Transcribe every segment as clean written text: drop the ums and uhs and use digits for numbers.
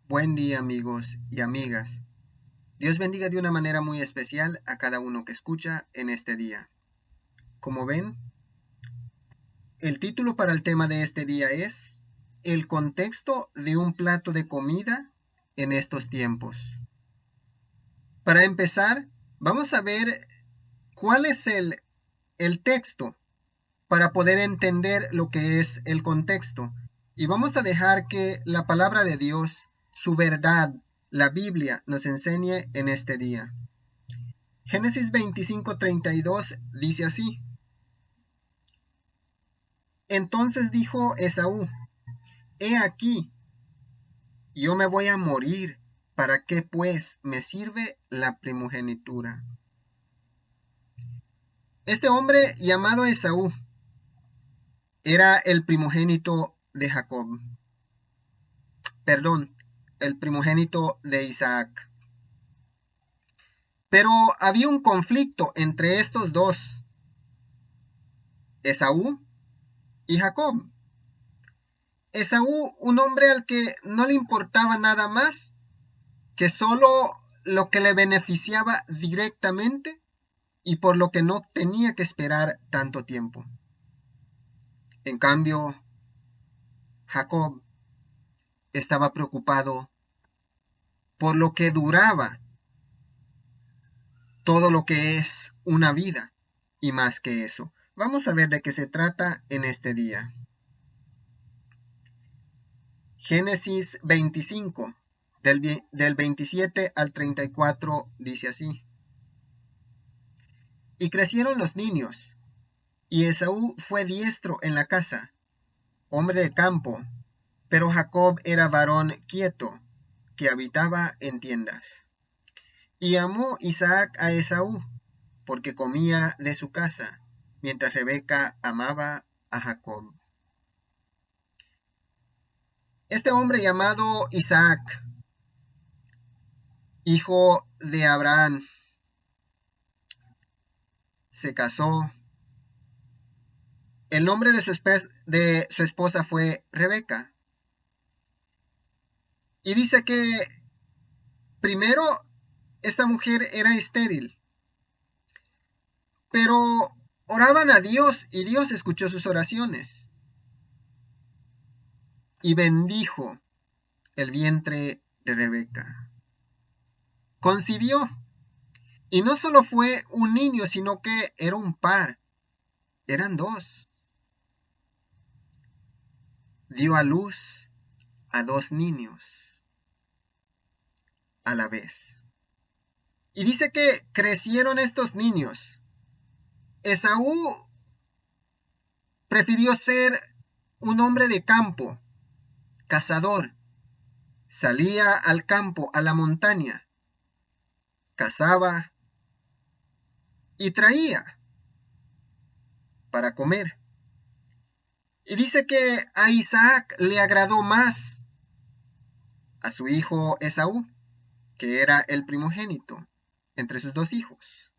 Buen día, amigos y amigas. Dios bendiga de una manera muy especial a cada uno que escucha en este día. Como ven, el título para el tema de este día es El contexto de un plato de comida en estos tiempos. Para empezar, vamos a ver cuál es el texto para poder entender lo que es el contexto. Y vamos a dejar que la palabra de Dios, su verdad, la Biblia, nos enseñe en este día. Génesis 25:32 dice así: Entonces dijo Esaú: He aquí, yo me voy a morir, ¿para qué pues me sirve la primogenitura? Este hombre llamado Esaú era el primogénito de Jacob, perdón, el primogénito de Isaac. Pero había un conflicto entre estos dos, Esaú y Jacob. Esaú, un hombre al que no le importaba nada más que solo lo que le beneficiaba directamente y por lo que no tenía que esperar tanto tiempo. En cambio, Jacob estaba preocupado por lo que duraba todo lo que es una vida y más que eso. Vamos a ver de qué se trata en este día. Génesis 25, del 27 al 34, dice así: Y crecieron los niños, y Esaú fue diestro en la casa, hombre de campo, pero Jacob era varón quieto, que habitaba en tiendas. Y amó Isaac a Esaú, porque comía de su casa, mientras Rebeca amaba a Jacob. Este hombre llamado Isaac, hijo de Abraham, se casó. El nombre de su esposa fue Rebeca. Y dice que primero esta mujer era estéril, pero oraban a Dios y Dios escuchó sus oraciones y bendijo el vientre de Rebeca. Concibió, y no solo fue un niño, sino que era un par, eran dos. Dio a luz a dos niños a la vez. Y dice que crecieron estos niños. Esaú prefirió ser un hombre de campo, cazador. Salía al campo, a la montaña, cazaba y traía para comer. Y dice que a Isaac le agradó más a su hijo Esaú, que era el primogénito entre sus dos hijos,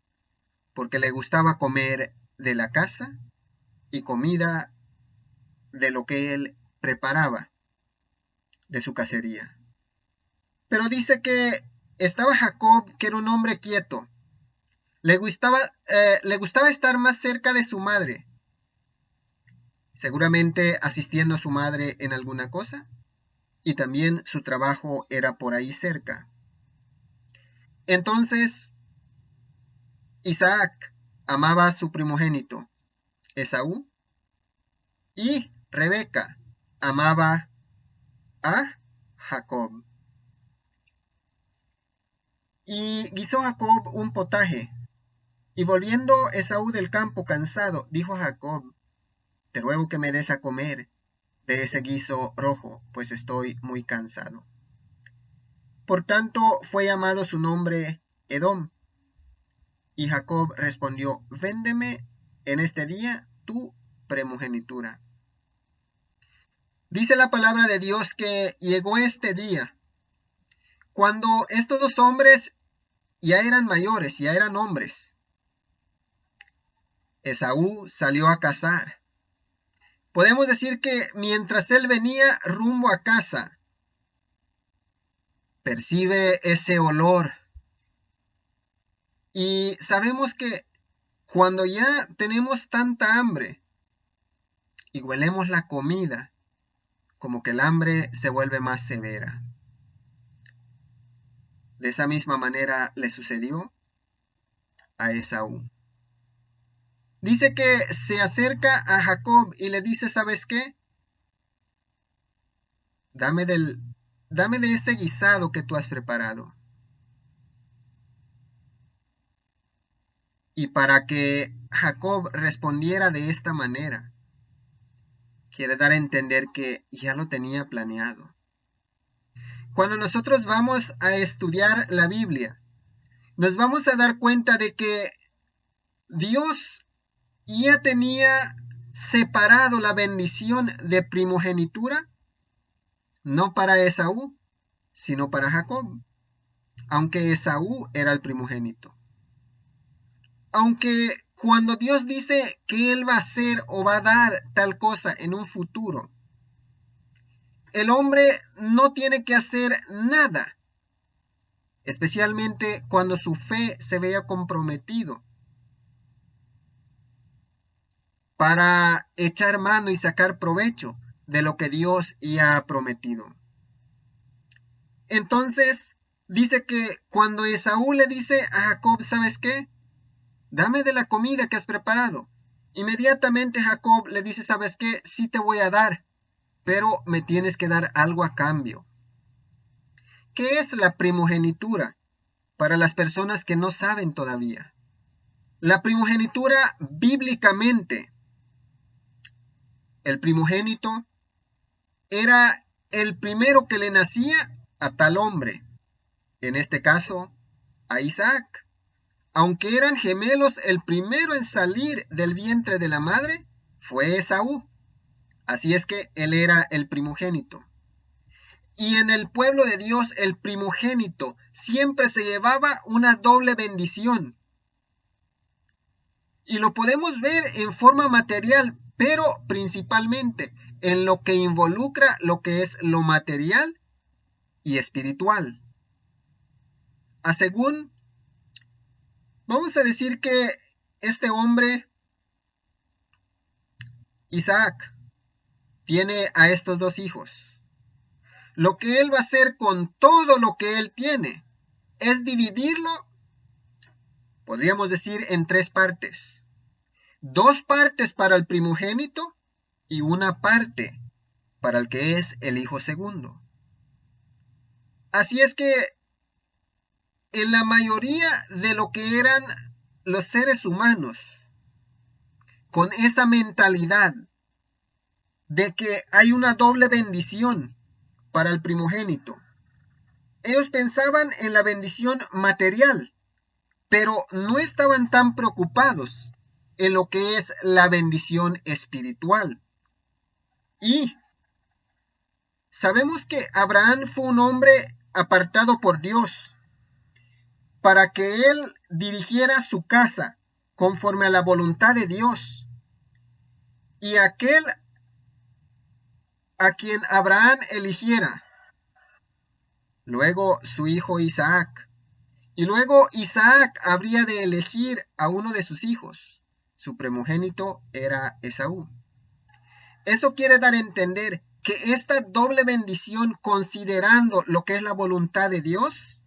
porque le gustaba comer de la casa y comida de lo que él preparaba de su cacería. Pero dice que estaba Jacob, que era un hombre quieto. Le gustaba estar más cerca de su madre, seguramente asistiendo a su madre en alguna cosa, y también su trabajo era por ahí cerca. Entonces, Isaac amaba a su primogénito, Esaú, y Rebeca amaba a Jacob. Y guisó Jacob un potaje, y volviendo Esaú del campo cansado, dijo a Jacob: Te ruego que me des a comer de ese guiso rojo, pues estoy muy cansado. Por tanto fue llamado su nombre Edom. Y Jacob respondió: Véndeme en este día tu primogenitura. Dice la palabra de Dios que llegó este día, cuando estos dos hombres ya eran mayores, ya eran hombres. Esaú salió a cazar. Podemos decir que mientras él venía rumbo a casa, percibe ese olor. Y sabemos que cuando ya tenemos tanta hambre y huelemos la comida, como que el hambre se vuelve más severa. De esa misma manera le sucedió a Esaú. Dice que se acerca a Jacob y le dice, ¿sabes qué? Dame de ese guisado que tú has preparado. Y para que Jacob respondiera de esta manera, quiere dar a entender que ya lo tenía planeado. Cuando nosotros vamos a estudiar la Biblia, nos vamos a dar cuenta de que Dios ya tenía separado la bendición de primogenitura, no para Esaú, sino para Jacob, aunque Esaú era el primogénito. Aunque cuando Dios dice que Él va a hacer o va a dar tal cosa en un futuro, el hombre no tiene que hacer nada, especialmente cuando su fe se vea comprometido, para echar mano y sacar provecho de lo que Dios ya ha prometido. Entonces, dice que cuando Esaú le dice a Jacob, ¿sabes qué? Dame de la comida que has preparado. Inmediatamente Jacob le dice, ¿sabes qué? Sí te voy a dar, pero me tienes que dar algo a cambio. ¿Qué es la primogenitura para las personas que no saben todavía? La primogenitura bíblicamente, el primogénito era el primero que le nacía a tal hombre, en este caso a Isaac. Aunque eran gemelos, el primero en salir del vientre de la madre fue Esaú. Así es que él era el primogénito. Y en el pueblo de Dios, el primogénito siempre se llevaba una doble bendición. Y lo podemos ver en forma material, pero principalmente en lo que involucra lo que es lo material y espiritual. Vamos a decir que este hombre, Isaac, tiene a estos dos hijos. Lo que él va a hacer con todo lo que él tiene es dividirlo, podríamos decir, en tres partes. 2 partes para el primogénito y una parte para el que es el hijo segundo. Así es que en la mayoría de lo que eran los seres humanos, con esa mentalidad de que hay una doble bendición para el primogénito, ellos pensaban en la bendición material, pero no estaban tan preocupados en lo que es la bendición espiritual. Y sabemos que Abraham fue un hombre apartado por Dios para que él dirigiera su casa conforme a la voluntad de Dios. Y aquel a quien Abraham eligiera, luego su hijo Isaac, y luego Isaac habría de elegir a uno de sus hijos. Su primogénito era Esaú. Eso quiere dar a entender que esta doble bendición, considerando lo que es la voluntad de Dios,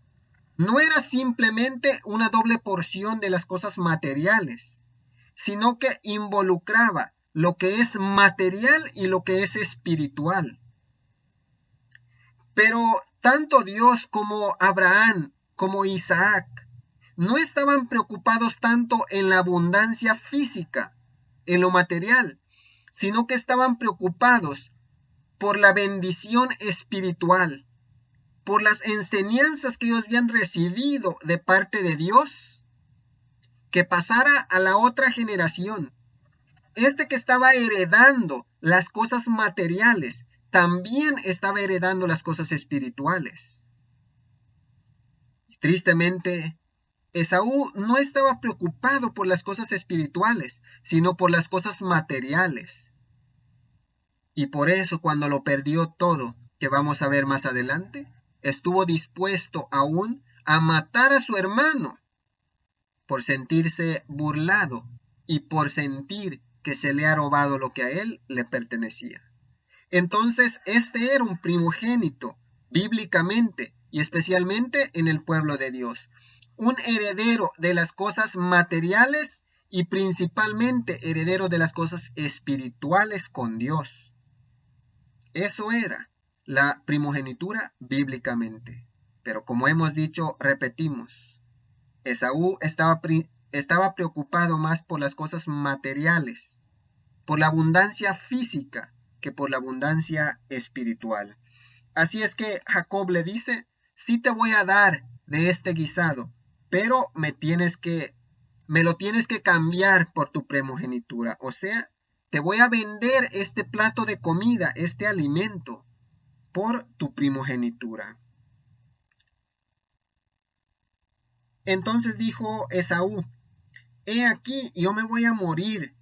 no era simplemente una doble porción de las cosas materiales, sino que involucraba lo que es material y lo que es espiritual. Pero tanto Dios como Abraham, como Isaac, no estaban preocupados tanto en la abundancia física, en lo material, sino que estaban preocupados por la bendición espiritual, por las enseñanzas que ellos habían recibido de parte de Dios, que pasara a la otra generación. Este que estaba heredando las cosas materiales, también estaba heredando las cosas espirituales. Tristemente, Esaú no estaba preocupado por las cosas espirituales, sino por las cosas materiales. Y por eso cuando lo perdió todo, que vamos a ver más adelante, estuvo dispuesto aún a matar a su hermano por sentirse burlado y por sentir que se le ha robado lo que a él le pertenecía. Entonces, este era un primogénito, bíblicamente, y especialmente en el pueblo de Dios, un heredero de las cosas materiales y principalmente heredero de las cosas espirituales con Dios. Eso era la primogenitura bíblicamente. Pero como hemos dicho, repetimos, Esaú estaba preocupado más por las cosas materiales, por la abundancia física, que por la abundancia espiritual. Así es que Jacob le dice, sí te voy a dar de este guisado, pero me lo tienes que cambiar por tu primogenitura. O sea, te voy a vender este plato de comida, este alimento, por tu primogenitura. Entonces dijo Esaú, he aquí, yo me voy a morir.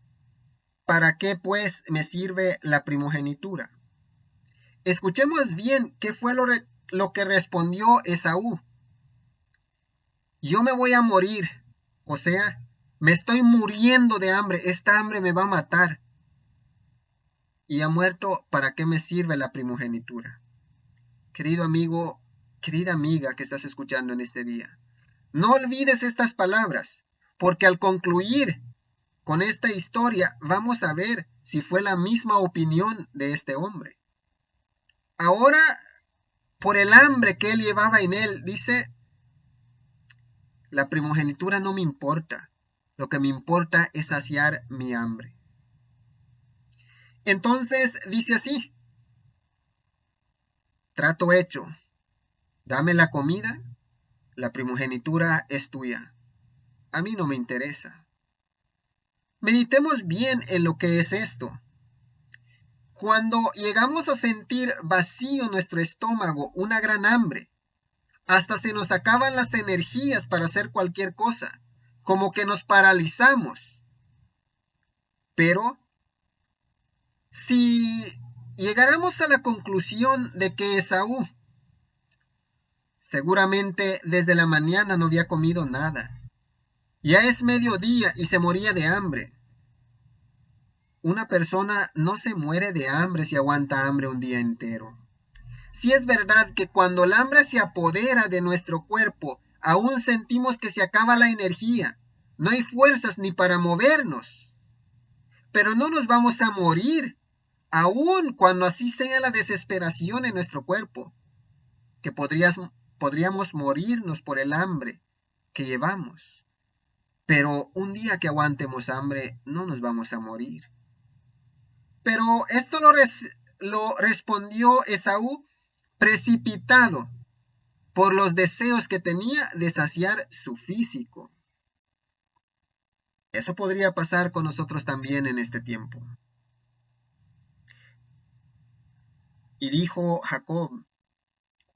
¿Para qué pues me sirve la primogenitura? Escuchemos bien qué fue lo que respondió Esaú. Yo me voy a morir, o sea, me estoy muriendo de hambre, esta hambre me va a matar. Y ha muerto, ¿para qué me sirve la primogenitura? Querido amigo, querida amiga que estás escuchando en este día, no olvides estas palabras, porque al concluir con esta historia vamos a ver si fue la misma opinión de este hombre. Ahora, por el hambre que él llevaba en él, dice, la primogenitura no me importa. Lo que me importa es saciar mi hambre. Entonces dice así, trato hecho, dame la comida, la primogenitura es tuya. A mí no me interesa. Meditemos bien en lo que es esto. Cuando llegamos a sentir vacío nuestro estómago, una gran hambre, hasta se nos acaban las energías para hacer cualquier cosa, como que nos paralizamos. Pero si llegáramos a la conclusión de que Esaú seguramente desde la mañana no había comido nada, ya es mediodía y se moría de hambre. Una persona no se muere de hambre si aguanta hambre un día entero. Si es verdad que cuando el hambre se apodera de nuestro cuerpo, aún sentimos que se acaba la energía. No hay fuerzas ni para movernos. Pero no nos vamos a morir, aun cuando así sea la desesperación en nuestro cuerpo, que podríamos morirnos por el hambre que llevamos. Pero un día que aguantemos hambre, no nos vamos a morir. Pero esto lo respondió Esaú precipitado por los deseos que tenía de saciar su físico. Eso podría pasar con nosotros también en este tiempo. Y dijo Jacob,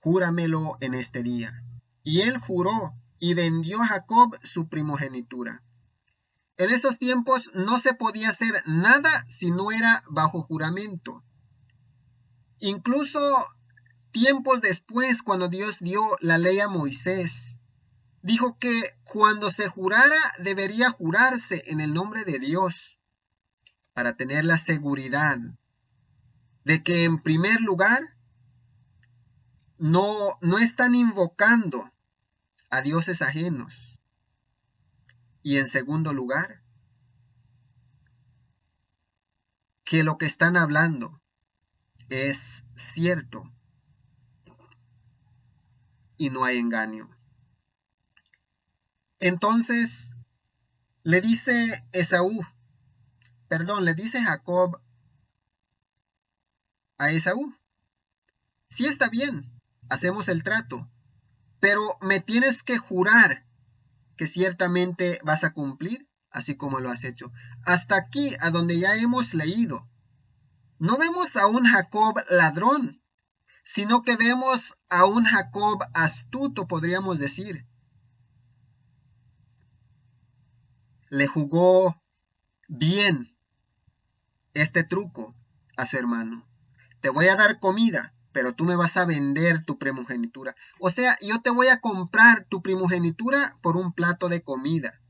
júramelo en este día. Y él juró y vendió a Jacob su primogenitura. En esos tiempos no se podía hacer nada si no era bajo juramento. Incluso tiempos después, cuando Dios dio la ley a Moisés, dijo que cuando se jurara debería jurarse en el nombre de Dios para tener la seguridad de que en primer lugar no están invocando a dioses ajenos y en segundo lugar que lo que están hablando es cierto y no hay engaño. Entonces le dice Jacob a Esaú, sí está bien, hacemos el trato, pero me tienes que jurar que ciertamente vas a cumplir, así como lo has hecho. Hasta aquí, a donde ya hemos leído, no vemos a un Jacob ladrón, sino que vemos a un Jacob astuto, podríamos decir. Le jugó bien este truco a su hermano. Te voy a dar comida, pero tú me vas a vender tu primogenitura. O sea, yo te voy a comprar tu primogenitura por un plato de comida.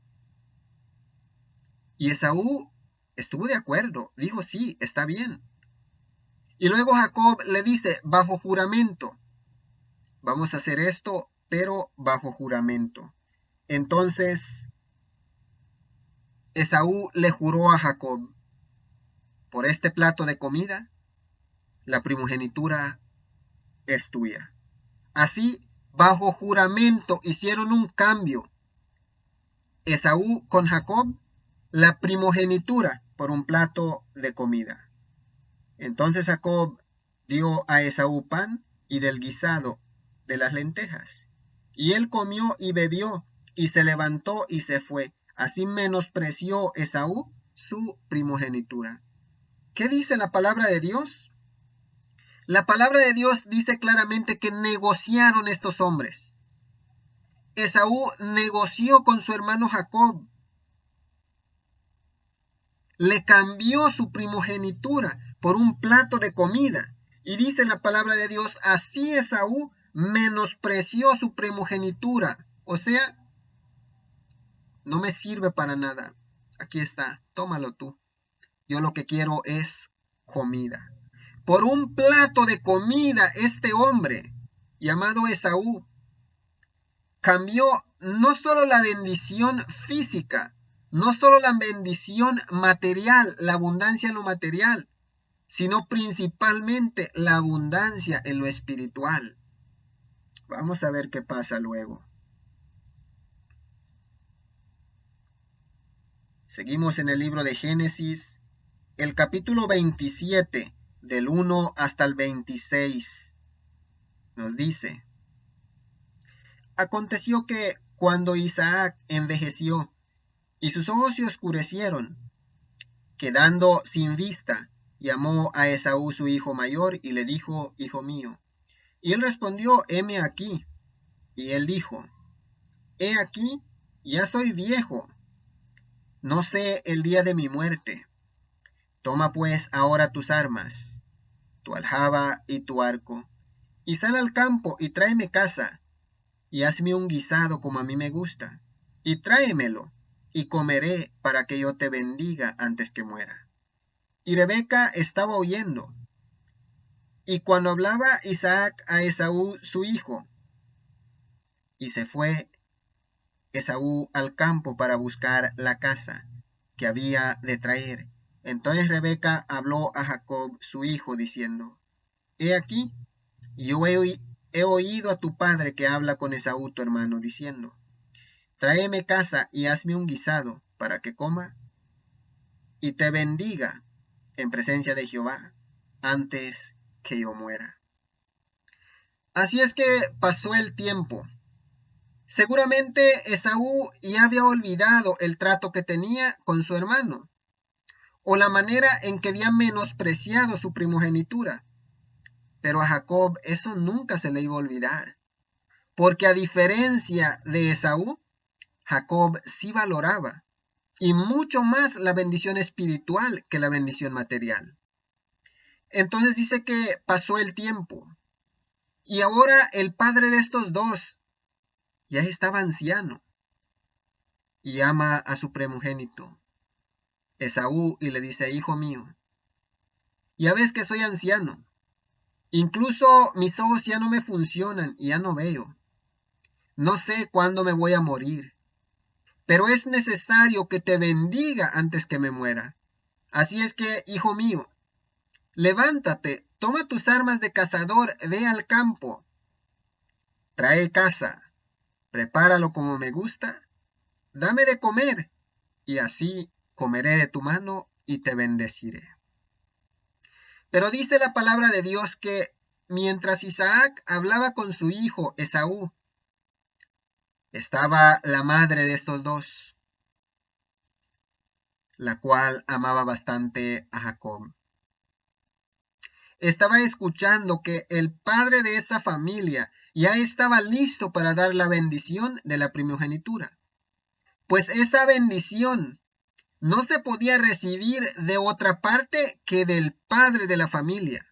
Y Esaú estuvo de acuerdo, dijo sí, está bien. Y luego Jacob le dice, bajo juramento, vamos a hacer esto, pero bajo juramento. Entonces Esaú le juró a Jacob, por este plato de comida, la primogenitura es tuya. Así, bajo juramento, hicieron un cambio. Esaú con Jacob, la primogenitura por un plato de comida. Entonces Jacob dio a Esaú pan y del guisado de las lentejas. Y él comió y bebió, y se levantó y se fue. Así menospreció Esaú su primogenitura. ¿Qué dice la palabra de Dios? La palabra de Dios dice claramente que negociaron estos hombres. Esaú negoció con su hermano Jacob. Le cambió su primogenitura por un plato de comida. Y dice la palabra de Dios, así Esaú menospreció su primogenitura. O sea, no me sirve para nada. Aquí está, tómalo tú. Yo lo que quiero es comida. Por un plato de comida, este hombre, llamado Esaú, cambió no solo la bendición física, no solo la bendición material, la abundancia en lo material, sino principalmente la abundancia en lo espiritual. Vamos a ver qué pasa luego. Seguimos en el libro de Génesis, el capítulo 27, del 1 hasta el 26, nos dice: Aconteció que cuando Isaac envejeció y sus ojos se oscurecieron, quedando sin vista, llamó a Esaú su hijo mayor y le dijo, hijo mío. Y él respondió, heme aquí. Y él dijo, he aquí, ya soy viejo, no sé el día de mi muerte. Toma pues ahora tus armas, tu aljaba y tu arco, y sal al campo y tráeme caza, y hazme un guisado como a mí me gusta, y tráemelo, y comeré para que yo te bendiga antes que muera. Y Rebeca estaba oyendo. Y cuando hablaba Isaac a Esaú su hijo, y se fue Esaú al campo para buscar la caza que había de traer. Entonces Rebeca habló a Jacob su hijo, diciendo, he aquí, yo he oído a tu padre que habla con Esaú tu hermano, diciendo, tráeme caza y hazme un guisado para que coma y te bendiga en presencia de Jehová antes que yo muera. Así es que pasó el tiempo. Seguramente Esaú ya había olvidado el trato que tenía con su hermano, o la manera en que había menospreciado su primogenitura. Pero a Jacob eso nunca se le iba a olvidar, porque a diferencia de Esaú, Jacob sí valoraba, y mucho más la bendición espiritual que la bendición material. Entonces dice que pasó el tiempo, y ahora el padre de estos dos ya estaba anciano, y ama a su primogénito, Esaú, y le dice, hijo mío, ya ves que soy anciano, incluso mis ojos ya no me funcionan y ya no veo. No sé cuándo me voy a morir, pero es necesario que te bendiga antes que me muera. Así es que, hijo mío, levántate, toma tus armas de cazador, ve al campo, trae caza, prepáralo como me gusta, dame de comer, y así comeré de tu mano y te bendeciré. Pero dice la palabra de Dios que mientras Isaac hablaba con su hijo Esaú, estaba la madre de estos dos, la cual amaba bastante a Jacob. Estaba escuchando que el padre de esa familia ya estaba listo para dar la bendición de la primogenitura. Pues esa bendición no se podía recibir de otra parte que del padre de la familia.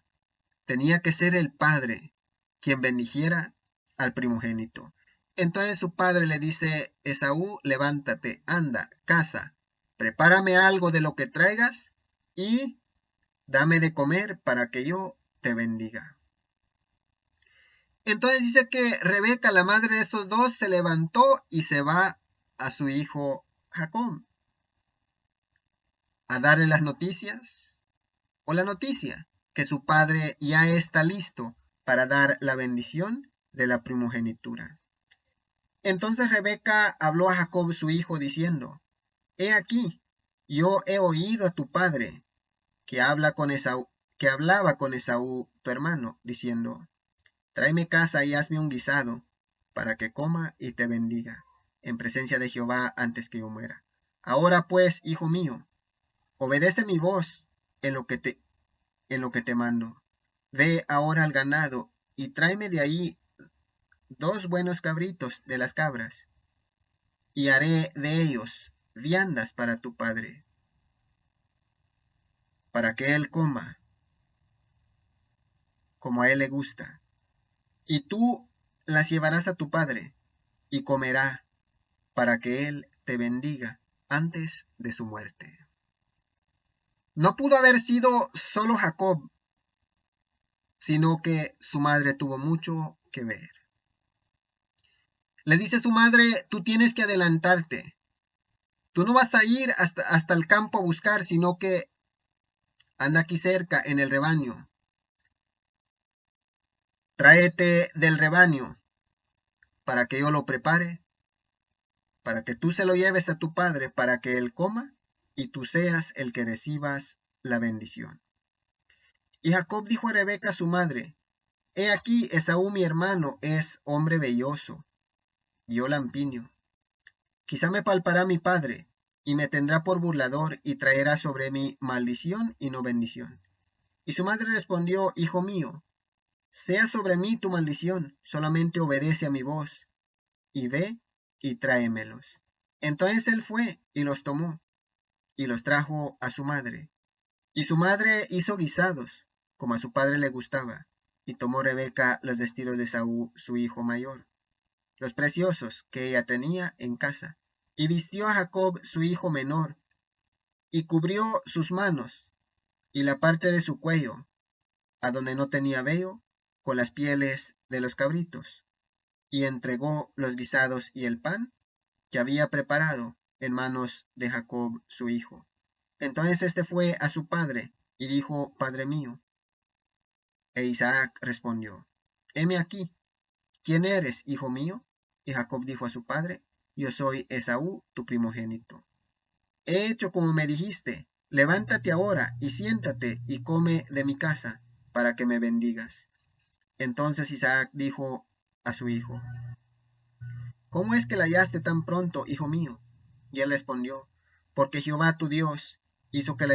tenía que ser el padre quien bendijera al primogénito. Entonces su padre le dice: Esaú, levántate, anda, caza, prepárame algo de lo que traigas y dame de comer para que yo te bendiga. Entonces dice que Rebeca, la madre de estos dos, se levantó y se va a su hijo Jacob a darle las noticias o la noticia que su padre ya está listo para dar la bendición de la primogenitura. Entonces Rebeca habló a Jacob su hijo diciendo: He aquí, yo he oído a tu padre que hablaba con Esaú tu hermano, diciendo: Tráeme caza y hazme un guisado, para que coma y te bendiga, en presencia de Jehová antes que yo muera. Ahora pues, hijo mío, obedece mi voz en lo que te mando. Ve ahora al ganado y tráeme de ahí 2 buenos cabritos de las cabras, y haré de ellos viandas para tu padre, para que él coma como a él le gusta. Y tú las llevarás a tu padre, y comerá, para que él te bendiga antes de su muerte. No pudo haber sido solo Jacob, sino que su madre tuvo mucho que ver. Le dice su madre: tú tienes que adelantarte. Tú no vas a ir hasta el campo a buscar, sino que anda aquí cerca en el rebaño. Tráete del rebaño para que yo lo prepare, para que tú se lo lleves a tu padre, para que él coma y tú seas el que recibas la bendición. Y Jacob dijo a Rebeca su madre: He aquí, Esaú mi hermano es hombre velloso, y yo lampiño. Quizá me palpará mi padre, y me tendrá por burlador, y traerá sobre mí maldición y no bendición. Y su madre respondió: Hijo mío, sea sobre mí tu maldición, solamente obedece a mi voz, y ve y tráemelos. Entonces él fue y los tomó, y los trajo a su madre. Y su madre hizo guisados, como a su padre le gustaba, y tomó Rebeca los vestidos de Esaú, su hijo mayor, los preciosos que ella tenía en casa, y vistió a Jacob su hijo menor, y cubrió sus manos, y la parte de su cuello, a donde no tenía vello, con las pieles de los cabritos, y entregó los guisados y el pan que había preparado en manos de Jacob su hijo. Entonces este fue a su padre, y dijo: Padre mío. E Isaac respondió: Heme aquí. ¿Quién eres, hijo mío? Y Jacob dijo a su padre: Yo soy Esaú, tu primogénito. He hecho como me dijiste. Levántate ahora y siéntate y come de mi casa, para que me bendigas. Entonces Isaac dijo a su hijo: ¿Cómo es que la hallaste tan pronto, hijo mío? Y él respondió: Porque Jehová tu Dios hizo que la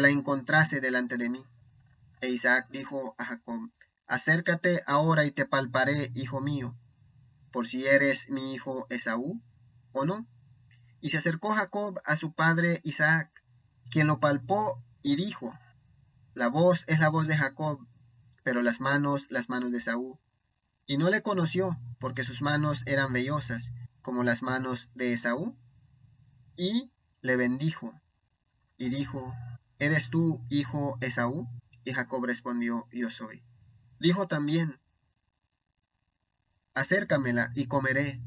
encontrase delante de mí. E Isaac dijo a Jacob: Acércate ahora y te palparé, hijo mío, por si eres mi hijo Esaú o no. Y se acercó Jacob a su padre Isaac, quien lo palpó y dijo: La voz es la voz de Jacob, pero las manos de Esaú. Y no le conoció, porque sus manos eran vellosas, como las manos de Esaú. Y le bendijo, y dijo: ¿Eres tú, hijo Esaú? Y Jacob respondió: Yo soy. Dijo también: Acércamela y comeré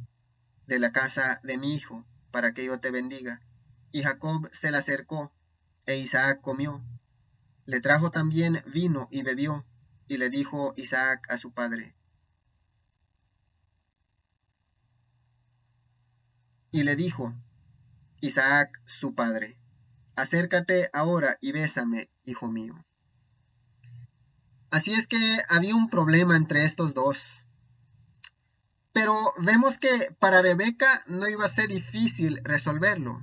de la casa de mi hijo, para que yo te bendiga. Y Jacob se la acercó, e Isaac comió. Le trajo también vino y bebió, y le dijo Isaac a su padre. Y le dijo Isaac su padre: Acércate ahora y bésame, hijo mío. Así es que había un problema entre estos dos. Pero vemos que para Rebeca no iba a ser difícil resolverlo.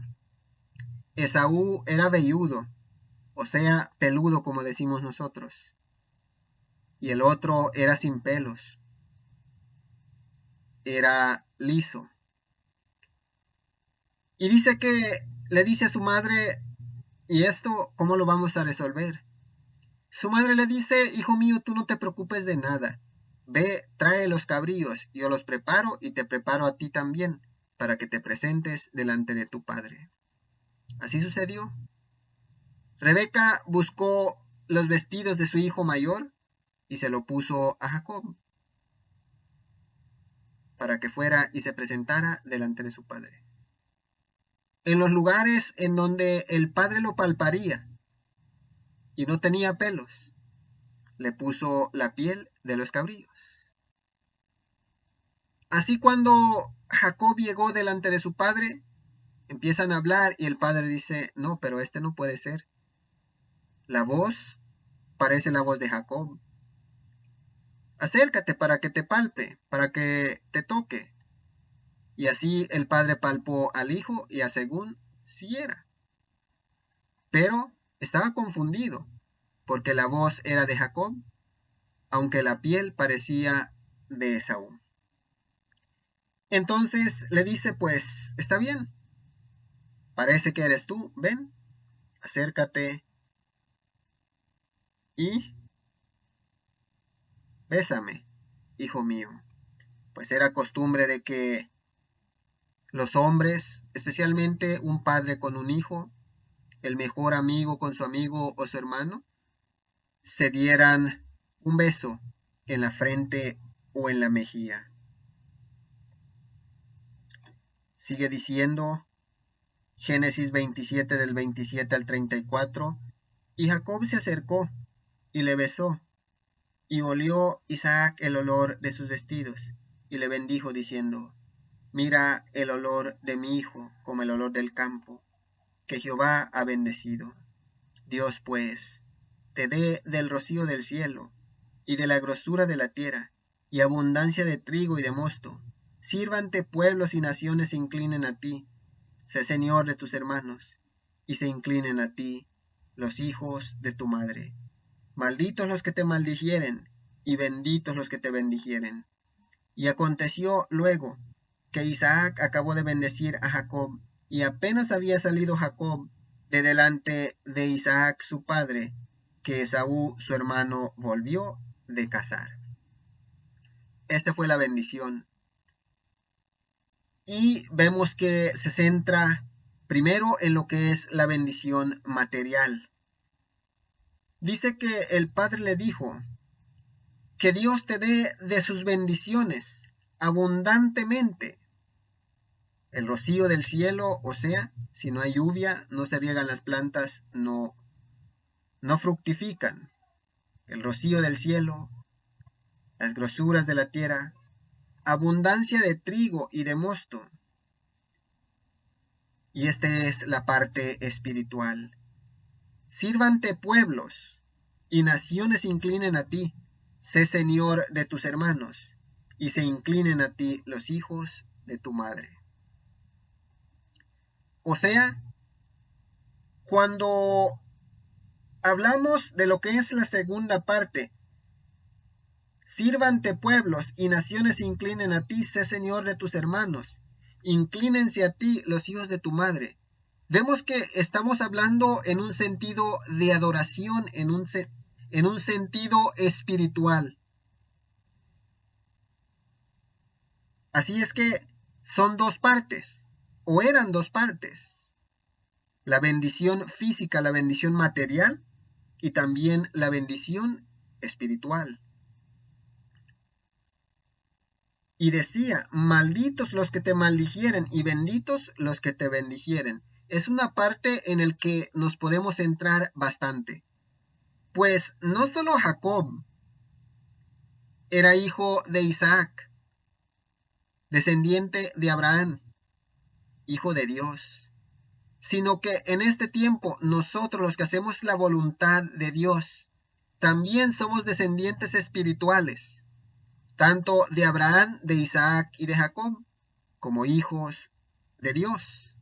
Esaú era velludo, o sea, peludo como decimos nosotros. Y el otro era sin pelos, era liso. Y dice que le dice a su madre: ¿y esto cómo lo vamos a resolver? Su madre le dice, hijo mío, tú no te preocupes de nada. Ve, trae los cabríos, yo los preparo y te preparo a ti también, para que te presentes delante de tu padre. Así sucedió. Rebeca buscó los vestidos de su hijo mayor y se lo puso a Jacob, para que fuera y se presentara delante de su padre. En los lugares en donde el padre lo palparía y no tenía pelos, le puso la piel de los cabríos. Así cuando Jacob llegó delante de su padre, empiezan a hablar y el padre dice, no, pero este no puede ser. La voz parece la voz de Jacob. Acércate para que te palpe, para que te toque. Y así el padre palpó al hijo y a según sí era. Pero estaba confundido, porque la voz era de Jacob, aunque la piel parecía de Esaú. Entonces le dice, pues, está bien, parece que eres tú, ven, acércate y bésame, hijo mío. Pues era costumbre de que los hombres, especialmente un padre con un hijo, el mejor amigo con su amigo o su hermano, se dieran un beso en la frente o en la mejilla. Sigue diciendo Génesis 27 del 27 al 34, y Jacob se acercó y le besó, y olió Isaac el olor de sus vestidos, y le bendijo diciendo, mira el olor de mi hijo como el olor del campo, que Jehová ha bendecido. Dios pues te dé del rocío del cielo, y de la grosura de la tierra, y abundancia de trigo y de mosto. Sírvante pueblos y naciones se inclinen a ti. Sé señor de tus hermanos, y se inclinen a ti los hijos de tu madre. Malditos los que te maldijeren, y benditos los que te bendijeren. Y aconteció luego que Isaac acabó de bendecir a Jacob, y apenas había salido Jacob de delante de Isaac su padre, que Esaú su hermano volvió de cazar. Esta fue la bendición. Y vemos que se centra primero en lo que es la bendición material. Dice que el padre le dijo, que Dios te dé de sus bendiciones abundantemente. El rocío del cielo, o sea, si no hay lluvia, no se riegan las plantas, no fructifican. El rocío del cielo, las grosuras de la tierra, abundancia de trigo y de mosto. Y esta es la parte espiritual. Sírvante pueblos y naciones se inclinen a ti. Sé señor de tus hermanos y se inclinen a ti los hijos de tu madre. O sea, cuando hablamos de lo que es la segunda parte, sírvante pueblos y naciones se inclinen a ti, sé señor de tus hermanos, inclínense a ti los hijos de tu madre. Vemos que estamos hablando en un sentido de adoración, en un sentido espiritual. Así es que son dos partes, o eran dos partes. La bendición física, la bendición material y también la bendición espiritual. Y decía, malditos los que te maldijeren y benditos los que te bendijeren. Es una parte en la que nos podemos centrar bastante. Pues no solo Jacob era hijo de Isaac, descendiente de Abraham, hijo de Dios, sino que en este tiempo nosotros los que hacemos la voluntad de Dios, también somos descendientes espirituales, tanto de Abraham, de Isaac y de Jacob, como hijos de Dios.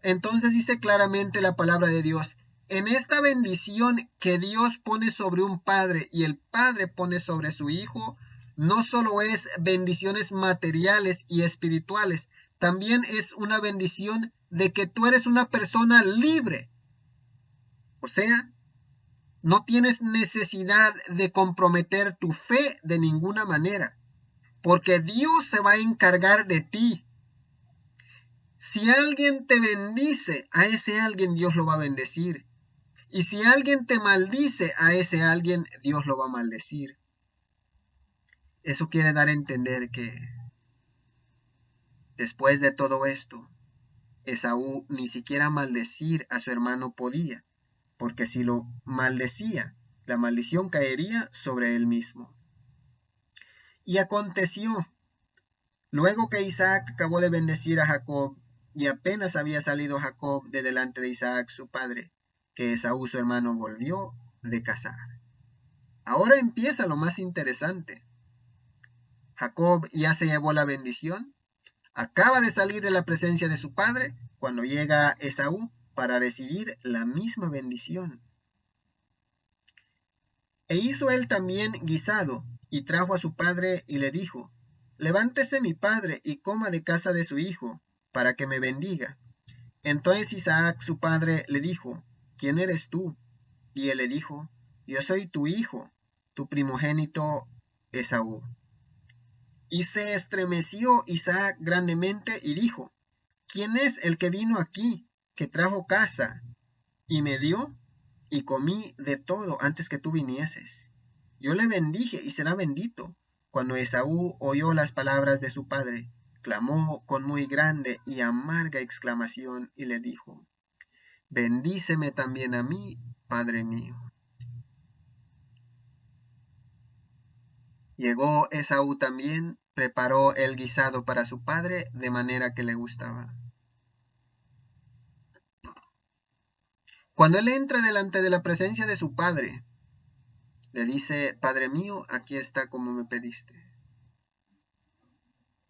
Entonces dice claramente la palabra de Dios, en esta bendición que Dios pone sobre un padre y el padre pone sobre su hijo, no solo es bendiciones materiales y espirituales, también es una bendición de que tú eres una persona libre. O sea, No tienes necesidad de comprometer tu fe de ninguna manera, porque Dios se va a encargar de ti. Si alguien te bendice, a ese alguien Dios lo va a bendecir. Y si alguien te maldice, a ese alguien Dios lo va a maldecir. Eso quiere dar a entender que después de todo esto, Esaú ni siquiera maldecir a su hermano podía, porque si lo maldecía, la maldición caería sobre él mismo. Y aconteció, luego que Isaac acabó de bendecir a Jacob, y apenas había salido Jacob de delante de Isaac su padre, que Esaú su hermano volvió de cazar. Ahora empieza lo más interesante. Jacob ya se llevó la bendición, acaba de salir de la presencia de su padre cuando llega Esaú para recibir la misma bendición. E hizo él también guisado, y trajo a su padre y le dijo, levántese mi padre y coma de casa de su hijo, para que me bendiga. Entonces Isaac su padre le dijo, ¿quién eres tú? Y él le dijo, yo soy tu hijo, tu primogénito Esaú. Y se estremeció Isaac grandemente y dijo, ¿quién es el que vino aquí, que trajo casa, y me dio, y comí de todo antes que tú vinieses? Yo le bendije y será bendito. Cuando Esaú oyó las palabras de su padre, clamó con muy grande y amarga exclamación y le dijo, bendíceme también a mí, padre mío. Llegó Esaú también, preparó el guisado para su padre de manera que le gustaba. Cuando él entra delante de la presencia de su padre, le dice, Padre mío, aquí está como me pediste.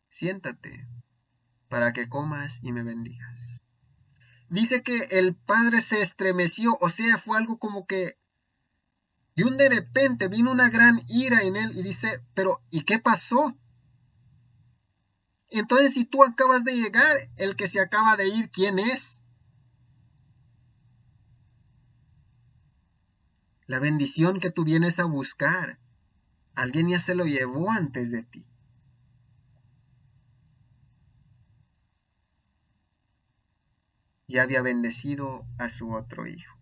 Siéntate para que comas y me bendigas. Dice que el padre se estremeció, o sea, fue algo como que de un de repente vino una gran ira en él y dice, pero ¿y qué pasó? Entonces, si tú acabas de llegar, el que se acaba de ir, ¿quién es? La bendición que tú vienes a buscar, alguien ya se lo llevó antes de ti. Ya había bendecido a su otro hijo.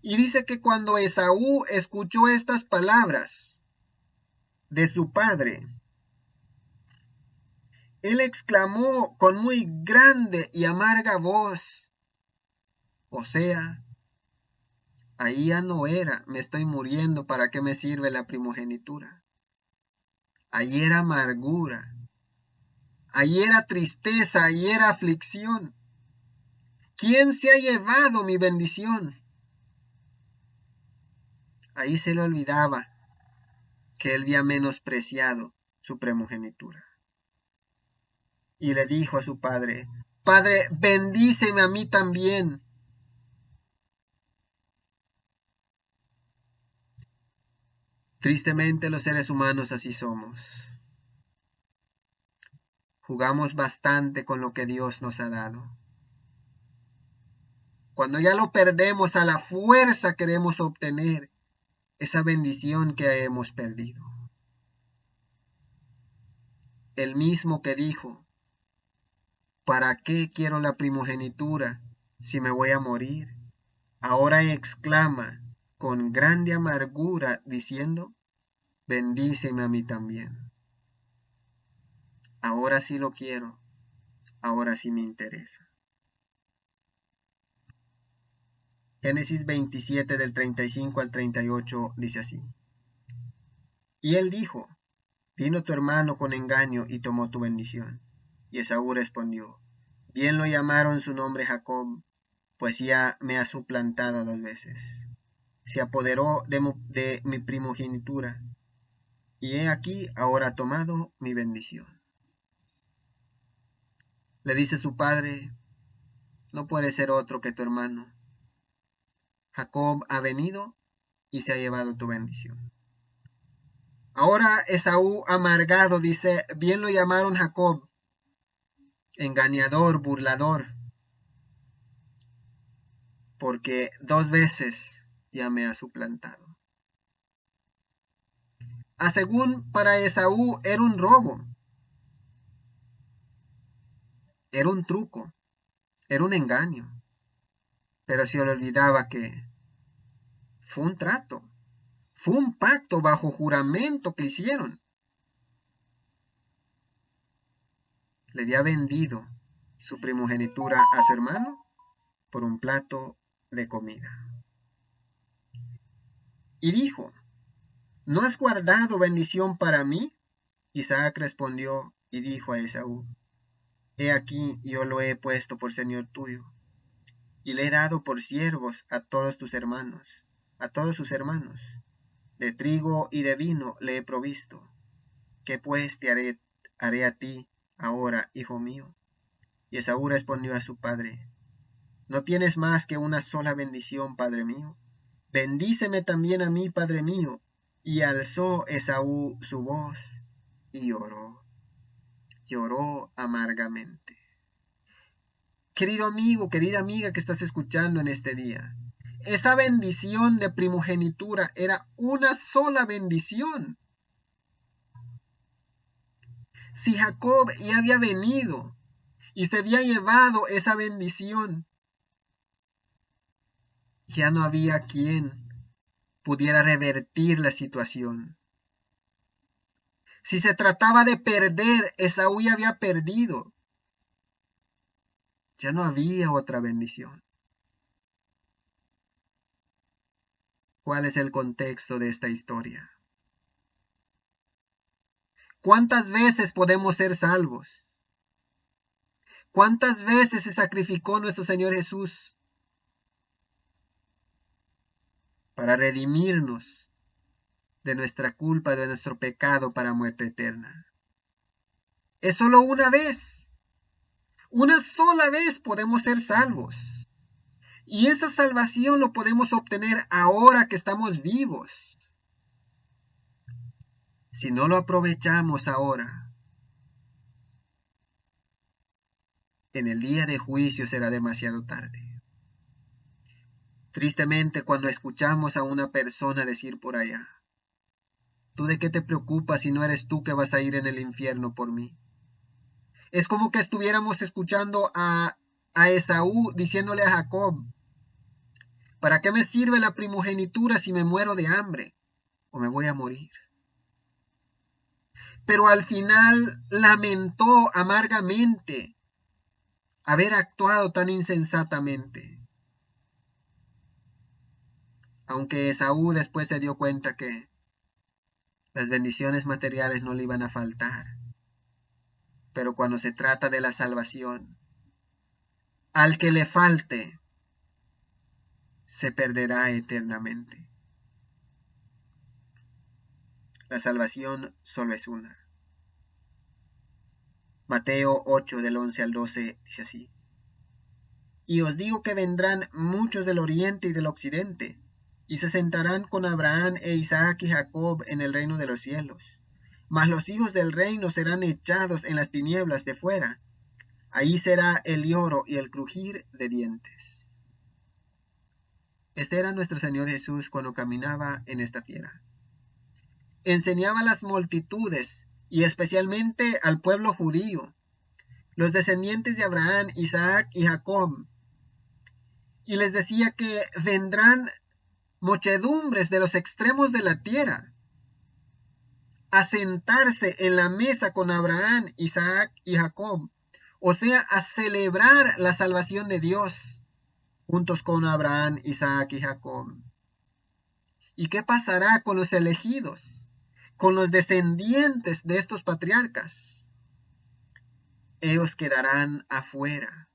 Y dice que cuando Esaú escuchó estas palabras de su padre, él exclamó con muy grande y amarga voz, o sea, ahí ya no era, me estoy muriendo, ¿para qué me sirve la primogenitura? Ahí era amargura, ahí era tristeza, ahí era aflicción. ¿Quién se ha llevado mi bendición? Ahí se le olvidaba que él había menospreciado su primogenitura. Y le dijo a su padre, Padre, bendíceme a mí también. Tristemente los seres humanos así somos. Jugamos bastante con lo que Dios nos ha dado. Cuando ya lo perdemos, a la fuerza queremos obtener esa bendición que hemos perdido. El mismo que dijo, ¿para qué quiero la primogenitura si me voy a morir? Ahora exclama con grande amargura diciendo, bendíceme a mí también. Ahora sí lo quiero, ahora sí me interesa. Génesis 27 del 35 al 38 dice así. Y él dijo, vino tu hermano con engaño y tomó tu bendición. Y Esaú respondió, bien lo llamaron su nombre Jacob, pues ya me ha suplantado 2 veces. Se apoderó de mi primogenitura, y he aquí ahora ha tomado mi bendición. Le dice su padre, no puede ser otro que tu hermano. Jacob ha venido y se ha llevado tu bendición. Ahora Esaú amargado dice, bien lo llamaron Jacob, engañador, burlador, porque 2 veces ya me ha suplantado. Según para Esaú era un robo, era un truco, era un engaño, pero se le olvidaba que fue un trato, fue un pacto bajo juramento que hicieron. Le había vendido su primogenitura a su hermano por un plato de comida. Y dijo, ¿no has guardado bendición para mí? Isaac respondió y dijo a Esaú, he aquí yo lo he puesto por señor tuyo, y le he dado por siervos a todos tus hermanos, a todos sus hermanos. De trigo y de vino le he provisto. ¿Qué pues te haré a ti ahora, hijo mío? Y Esaú respondió a su padre, ¿no tienes más que una sola bendición, padre mío? Bendíceme también a mí, padre mío. Y alzó Esaú su voz y lloró amargamente. Querido amigo, querida amiga que estás escuchando en este día, esa bendición de primogenitura era una sola bendición. Si Jacob ya había venido y se había llevado esa bendición, ya no había quien pudiera revertir la situación. Si se trataba de perder, Esaú ya había perdido. Ya no había otra bendición. ¿Cuál es el contexto de esta historia? ¿Cuántas veces podemos ser salvos? ¿Cuántas veces se sacrificó nuestro Señor Jesús para redimirnos de nuestra culpa, de nuestro pecado para muerte eterna? Es solo una vez. Una sola vez podemos ser salvos. Y esa salvación lo podemos obtener ahora que estamos vivos. Si no lo aprovechamos ahora, en el día de juicio será demasiado tarde. Tristemente, cuando escuchamos a una persona decir por allá, ¿tú de qué te preocupas si no eres tú que vas a ir en el infierno por mí? Es como que estuviéramos escuchando a Esaú diciéndole a Jacob, ¿para qué me sirve la primogenitura si me muero de hambre o me voy a morir? Pero al final lamentó amargamente haber actuado tan insensatamente. Aunque Esaú después se dio cuenta que las bendiciones materiales no le iban a faltar. Pero cuando se trata de la salvación, al que le falte, se perderá eternamente. La salvación solo es una. Mateo 8 del 11 al 12 dice así. Y os digo que vendrán muchos del oriente y del occidente, y se sentarán con Abraham e Isaac y Jacob en el reino de los cielos. Mas los hijos del reino serán echados en las tinieblas de fuera. Ahí será el lloro y el crujir de dientes. Este era nuestro Señor Jesús cuando caminaba en esta tierra. Enseñaba a las multitudes, y especialmente al pueblo judío, los descendientes de Abraham, Isaac y Jacob, y les decía que vendrán muchedumbres de los extremos de la tierra a sentarse en la mesa con Abraham, Isaac y Jacob, o sea, a celebrar la salvación de Dios juntos con Abraham, Isaac y Jacob. ¿Y qué pasará con los elegidos, con los descendientes de estos patriarcas? Ellos quedarán afuera.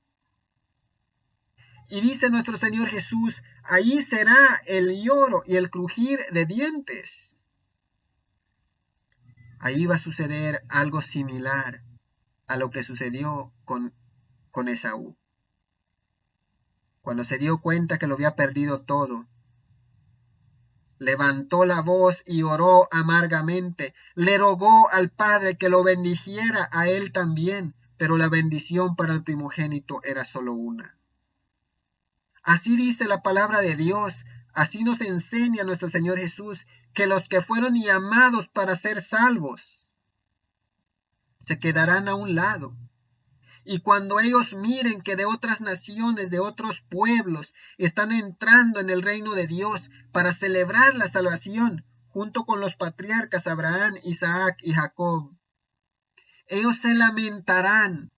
Y dice nuestro Señor Jesús, ahí será el lloro y el crujir de dientes. Ahí va a suceder algo similar a lo que sucedió con Esaú. Cuando se dio cuenta que lo había perdido todo, levantó la voz y oró amargamente. Le rogó al Padre que lo bendijera a él también, pero la bendición para el primogénito era solo una. Así dice la palabra de Dios. Así nos enseña nuestro Señor Jesús que los que fueron llamados para ser salvos se quedarán a un lado. Y cuando ellos miren que de otras naciones, de otros pueblos, están entrando en el reino de Dios para celebrar la salvación, junto con los patriarcas Abraham, Isaac y Jacob, ellos se lamentarán,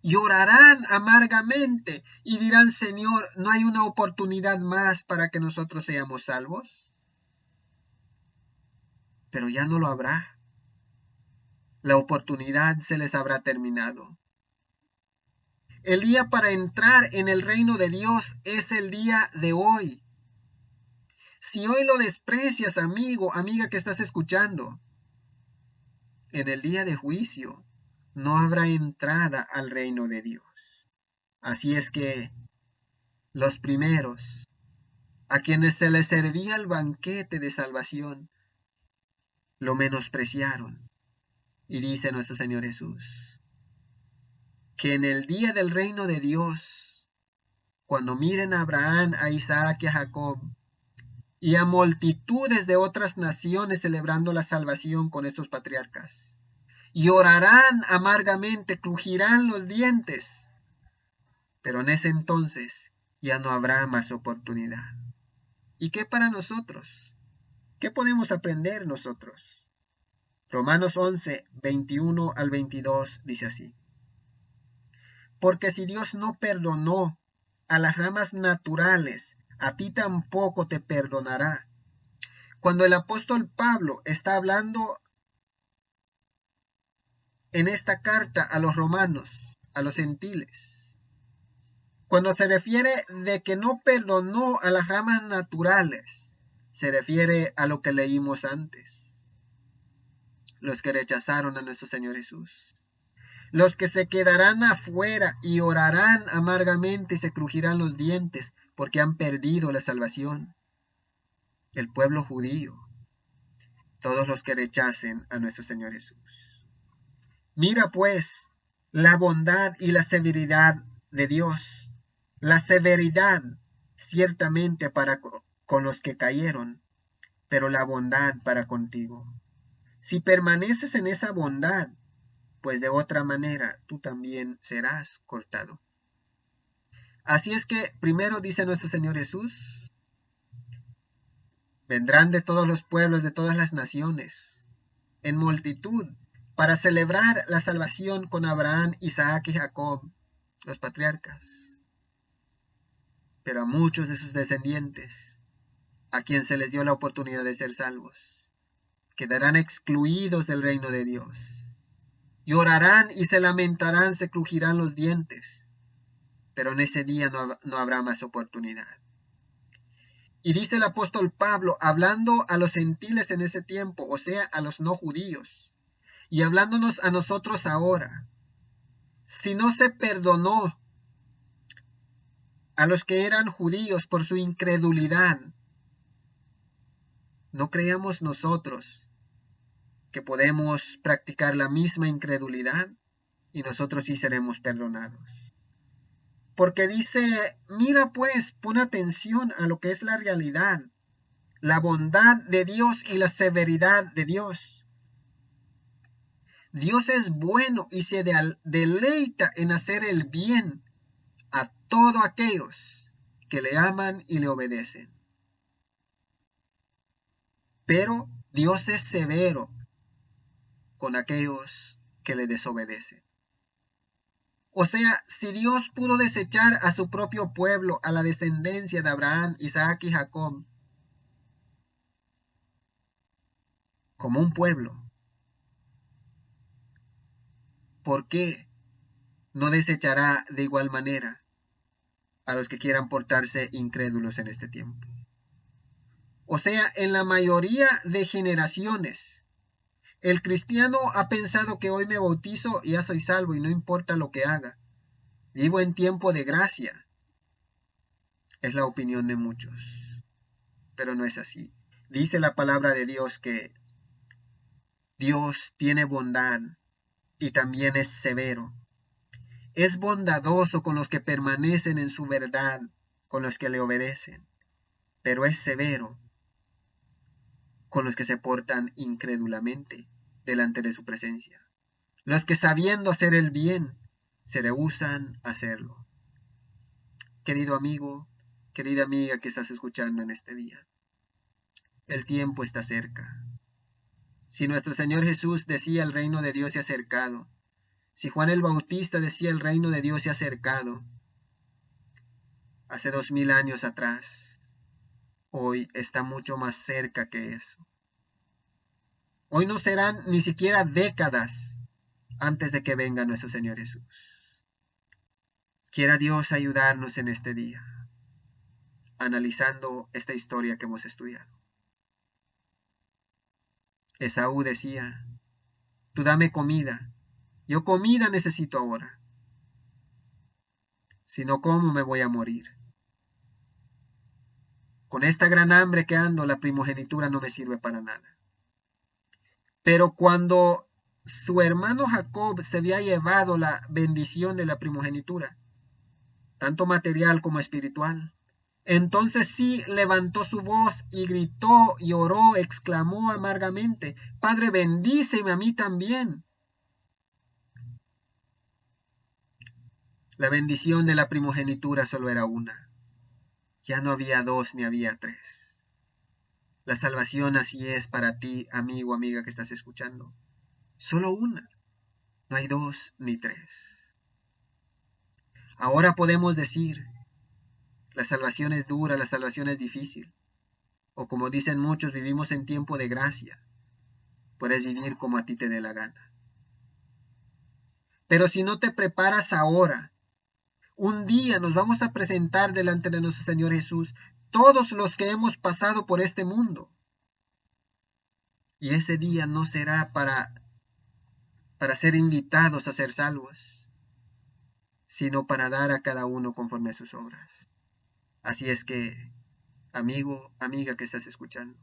llorarán amargamente y dirán: Señor, ¿no hay una oportunidad más para que nosotros seamos salvos? Pero ya no lo habrá. La oportunidad se les habrá terminado. El día para entrar en el reino de Dios es el día de hoy. Si hoy lo desprecias, amigo, amiga que estás escuchando, en el día de juicio no habrá entrada al reino de Dios. Así es que los primeros, a quienes se les servía el banquete de salvación, lo menospreciaron. Y dice nuestro Señor Jesús, que en el día del reino de Dios, cuando miren a Abraham, a Isaac y a Jacob, y a multitudes de otras naciones celebrando la salvación con estos patriarcas, llorarán amargamente, crujirán los dientes, pero en ese entonces ya no habrá más oportunidad. ¿Y qué para nosotros? ¿Qué podemos aprender nosotros? Romanos 11, 21 al 22 dice así: porque si Dios no perdonó a las ramas naturales, a ti tampoco te perdonará. Cuando el apóstol Pablo está hablando en esta carta a los romanos, a los gentiles, cuando se refiere de que no perdonó a las ramas naturales, se refiere a lo que leímos antes. Los que rechazaron a nuestro Señor Jesús. Los que se quedarán afuera y orarán amargamente y se crujirán los dientes porque han perdido la salvación. El pueblo judío. Todos los que rechacen a nuestro Señor Jesús. Mira pues la bondad y la severidad de Dios. La severidad ciertamente para con los que cayeron, pero la bondad para contigo. Si permaneces en esa bondad, pues de otra manera tú también serás cortado. Así es que primero dice nuestro Señor Jesús, vendrán de todos los pueblos, de todas las naciones, en multitud, para celebrar la salvación con Abraham, Isaac y Jacob, los patriarcas. Pero a muchos de sus descendientes, a quien se les dio la oportunidad de ser salvos, quedarán excluidos del reino de Dios. Llorarán y se lamentarán, se crujirán los dientes, pero en ese día no habrá más oportunidad. Y dice el apóstol Pablo, hablando a los gentiles en ese tiempo, o sea, a los no judíos, y hablándonos a nosotros ahora, si no se perdonó a los que eran judíos por su incredulidad, no creamos nosotros que podemos practicar la misma incredulidad y nosotros sí seremos perdonados. Porque dice, mira pues, pon atención a lo que es la realidad, la bondad de Dios y la severidad de Dios. Dios es bueno y se deleita en hacer el bien a todos aquellos que le aman y le obedecen. Pero Dios es severo con aquellos que le desobedecen. O sea, si Dios pudo desechar a su propio pueblo, a la descendencia de Abraham, Isaac y Jacob, como un pueblo, ¿por qué no desechará de igual manera a los que quieran portarse incrédulos en este tiempo? O sea, en la mayoría de generaciones, el cristiano ha pensado que hoy me bautizo y ya soy salvo y no importa lo que haga. Vivo en tiempo de gracia. Es la opinión de muchos. Pero no es así. Dice la palabra de Dios que Dios tiene bondad y también es severo. Es bondadoso con los que permanecen en su verdad, con los que le obedecen. pero es severo con los que se portan incrédulamente delante de su presencia, los que sabiendo hacer el bien, se rehúsan a hacerlo. Querido amigo, querida amiga que estás escuchando en este día, el tiempo está cerca. Si nuestro Señor Jesús decía el reino de Dios se ha acercado, si Juan el Bautista decía el reino de Dios se ha acercado, hace 2000 años atrás, hoy está mucho más cerca que eso. Hoy no serán ni siquiera décadas antes de que venga nuestro Señor Jesús. Quiera Dios ayudarnos en este día, analizando esta historia que hemos estudiado. Esaú decía, tú dame comida, yo comida necesito ahora. Si no como me voy a morir. Con esta gran hambre que ando, la primogenitura no me sirve para nada. Pero cuando su hermano Jacob se había llevado la bendición de la primogenitura, tanto material como espiritual, entonces sí levantó su voz y gritó, lloró, exclamó amargamente, Padre, bendíceme a mí también. La bendición de la primogenitura solo era una. Ya no había dos ni había tres. La salvación así es para ti, amigo, amiga que estás escuchando. Solo una. No hay dos ni tres. Ahora podemos decir, la salvación es dura, la salvación es difícil. O como dicen muchos, vivimos en tiempo de gracia. Puedes vivir como a ti te dé la gana. Pero si no te preparas ahora, un día nos vamos a presentar delante de nuestro Señor Jesús, todos los que hemos pasado por este mundo. Y ese día no será para ser invitados a ser salvos, sino para dar a cada uno conforme a sus obras. Así es que, amigo, amiga que estás escuchando,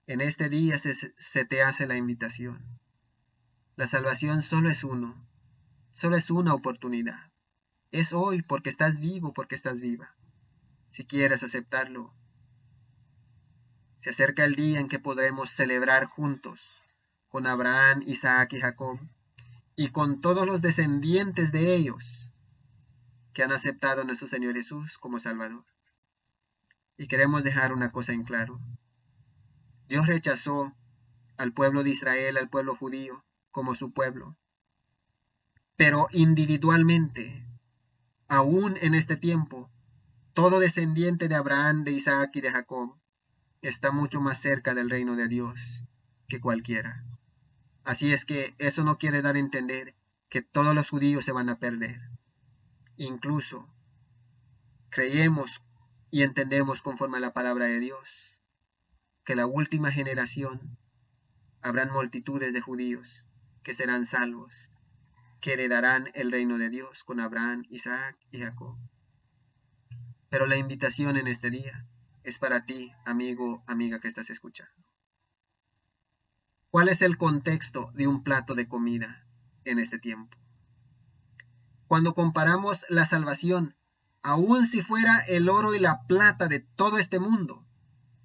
en este día se te hace la invitación. La salvación solo es uno, solo es una oportunidad. Es hoy porque estás vivo, porque estás viva. Si quieres aceptarlo, se acerca el día en que podremos celebrar juntos con Abraham, Isaac y Jacob y con todos los descendientes de ellos que han aceptado a nuestro Señor Jesús como Salvador. Y queremos dejar una cosa en claro. Dios rechazó al pueblo de Israel, al pueblo judío, como su pueblo. Pero individualmente, aún en este tiempo, todo descendiente de Abraham, de Isaac y de Jacob está mucho más cerca del reino de Dios que cualquiera. Así es que eso no quiere dar a entender que todos los judíos se van a perder. Incluso creemos y entendemos conforme a la palabra de Dios que la última generación habrán multitudes de judíos que serán salvos, que heredarán el reino de Dios con Abraham, Isaac y Jacob. Pero la invitación en este día es para ti, amigo, amiga que estás escuchando. ¿Cuál es el contexto de un plato de comida en este tiempo? Cuando comparamos la salvación, aun si fuera el oro y la plata de todo este mundo,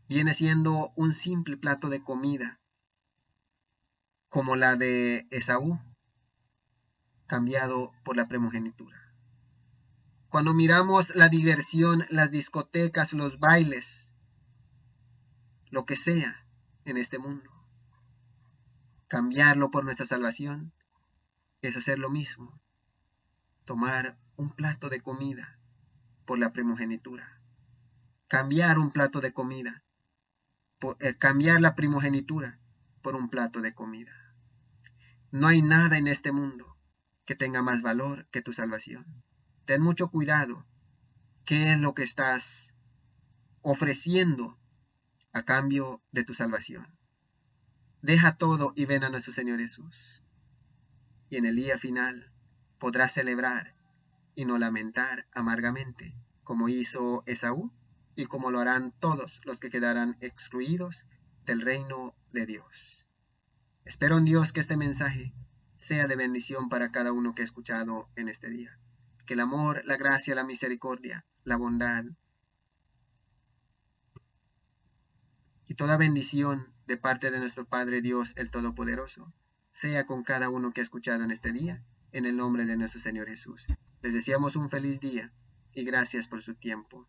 viene siendo un simple plato de comida, como la de Esaú, cambiado por la primogenitura. Cuando miramos la diversión, las discotecas, los bailes, lo que sea en este mundo, cambiarlo por nuestra salvación es hacer lo mismo, tomar un plato de comida por la primogenitura, cambiar un plato de comida, cambiar la primogenitura por un plato de comida. No hay nada en este mundo que tenga más valor que tu salvación. Ten mucho cuidado. ¿Qué es lo que estás ofreciendo a cambio de tu salvación? Deja todo y ven a nuestro Señor Jesús. Y en el día final podrás celebrar y no lamentar amargamente, como hizo Esaú y como lo harán todos los que quedarán excluidos del reino de Dios. Espero en Dios que este mensaje sea de bendición para cada uno que ha escuchado en este día. Que el amor, la gracia, la misericordia, la bondad y toda bendición de parte de nuestro Padre Dios el Todopoderoso sea con cada uno que ha escuchado en este día, en el nombre de nuestro Señor Jesús. Les deseamos un feliz día y gracias por su tiempo.